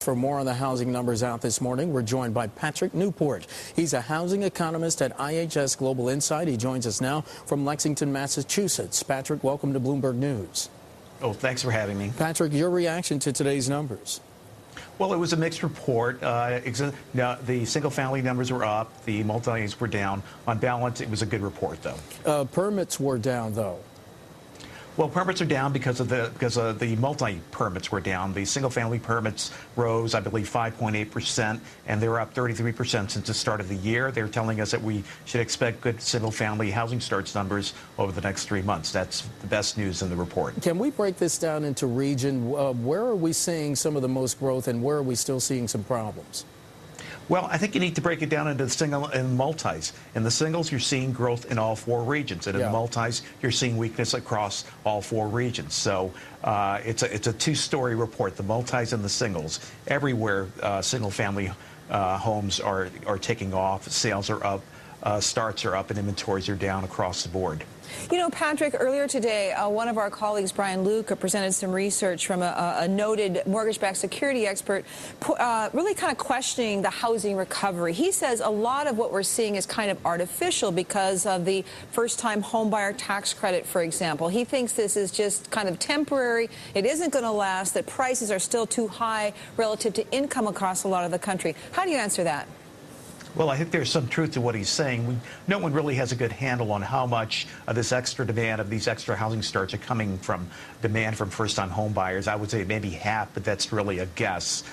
For more on the housing numbers out this morning, we're joined by Patrick Newport. He's a housing economist at IHS Global Insight. He joins us now from Lexington, Massachusetts. Patrick, welcome to Bloomberg News. Oh, thanks for having me. Patrick, your reaction to today's numbers? Well, it was a mixed report. Now, the single-family numbers were up. The multis were down. On balance, it was a good report, though. Permits were down, though. Well, permits are down because of the multi-permits were down. The single-family permits rose, I believe, 5.8%, and they were up 33% since the start of the year. They're telling us that we should expect good single-family housing starts numbers over the next 3 months. That's the best news in the report. Can we break this down into region? Where are we seeing some of the most growth, and where are we still seeing some problems? Well, I think you need to break it down into the single and multis. In the singles, you're seeing growth in all 4 regions, and in the multis, you're seeing weakness across all 4 regions. So it's a two-story report: the multis and the singles. Everywhere, single-family homes are taking off. Sales are up, starts are up, and inventories are down across the board. You know, Patrick, earlier today, one of our colleagues, Brian Luke, presented some research from a noted mortgage-backed security expert, really kind of questioning the housing recovery. He says a lot of what we're seeing is kind of artificial because of the first-time homebuyer tax credit, for example. He thinks this is just kind of temporary. It isn't going to last, that prices are still too high relative to income across a lot of the country. How do you answer that? Well, I think there's some truth to what he's saying. No one really has a good handle on how much of this extra demand, of these extra housing starts, are coming from demand from first-time home buyers. I would say maybe half, but that's really a guess.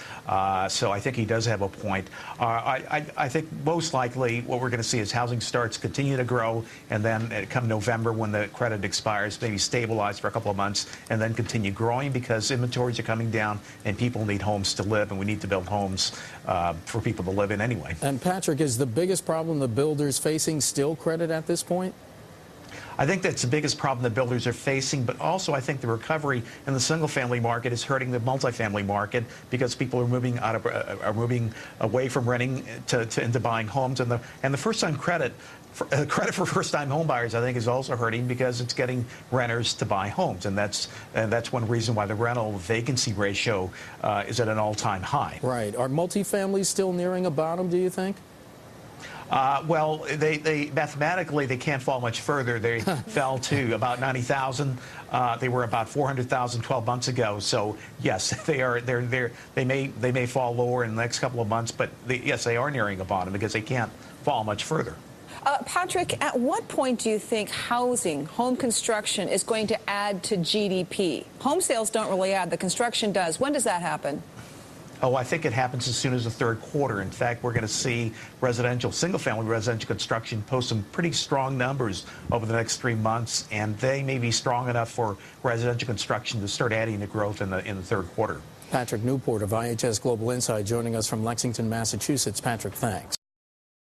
So I think he does have a point. I think most likely what we're going to see is housing starts continue to grow, and then come November, when the credit expires, maybe stabilize for a couple of months and then continue growing, because inventories are coming down and people need homes to live, and we need to build homes for people to live in anyway. And Patrick, is the biggest problem the builders facing still credit at this point? I think that's the biggest problem the builders are facing, but also I think the recovery in the single-family market is hurting the multifamily market, because people are moving away from renting into buying homes, and the first-time credit for first-time home buyers, I think, is also hurting, because it's getting renters to buy homes, and that's one reason why the rental vacancy ratio is at an all-time high. Right. Are multifamilies still nearing a bottom, do you think? Well, they mathematically they can't fall much further. They fell to about 90,000. They were about 400,000 12 months ago. So yes, they may fall lower in the next couple of months, but yes, they are nearing a bottom, because they can't fall much further. Patrick, at what point do you think housing, home construction, is going to add to GDP? Home sales don't really add. The construction does. When does that happen? Oh, I think it happens as soon as the third quarter. In fact, we're going to see single-family residential construction post some pretty strong numbers over the next 3 months, and they may be strong enough for residential construction to start adding to growth in the third quarter. Patrick Newport of IHS Global Insight joining us from Lexington, Massachusetts. Patrick, thanks.